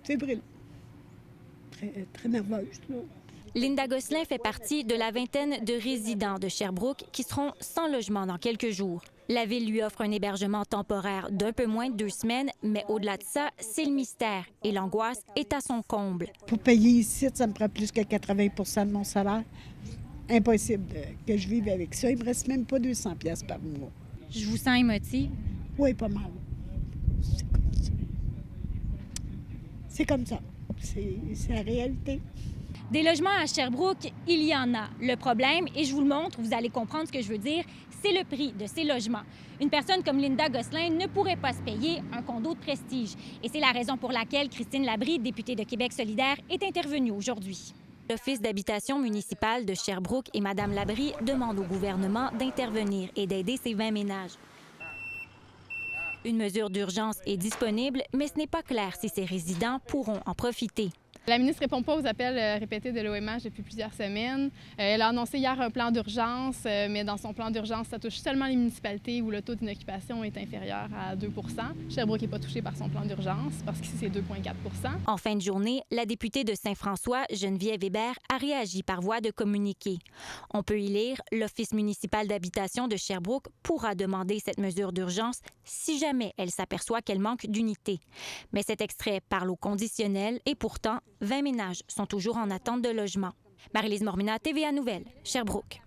fébrile. Très, très nerveuse, là. Linda Gosselin fait partie de la vingtaine de résidents de Sherbrooke qui seront sans logement dans quelques jours. La ville lui offre un hébergement temporaire d'un peu moins de 2 semaines, mais au-delà de ça, c'est le mystère et l'angoisse est à son comble. Pour payer ici, ça me prend plus que 80 de mon salaire. Impossible que je vive avec ça. Il me reste même pas 200 pièces par mois. Je vous sens émotive. Oui, pas mal. C'est comme ça. C'est la réalité. Des logements à Sherbrooke, il y en a. Le problème, et je vous le montre, vous allez comprendre ce que je veux dire, c'est le prix de ces logements. Une personne comme Linda Gosselin ne pourrait pas se payer un condo de prestige. Et c'est la raison pour laquelle Christine Labrie, députée de Québec solidaire, est intervenue aujourd'hui. L'Office d'habitation municipale de Sherbrooke et Mme Labrie demandent au gouvernement d'intervenir et d'aider ces 20 ménages. Une mesure d'urgence est disponible, mais ce n'est pas clair si ces résidents pourront en profiter. La ministre ne répond pas aux appels répétés de l'OMH depuis plusieurs semaines. Elle a annoncé hier un plan d'urgence, mais dans son plan d'urgence, ça touche seulement les municipalités où le taux d'inoccupation est inférieur à 2 Sherbrooke n'est pas touché par son plan d'urgence parce qu'ici, c'est 2,4 En fin de journée, la députée de Saint-François, Geneviève Hébert, a réagi par voie de communiqué. On peut y lire « L'Office municipal d'habitation de Sherbrooke pourra demander cette mesure d'urgence si jamais elle s'aperçoit qu'elle manque d'unité. » Mais cet extrait parle au conditionnel et pourtant, 20 ménages sont toujours en attente de logement. Marie-Lise Mormina, TVA Nouvelles, Sherbrooke.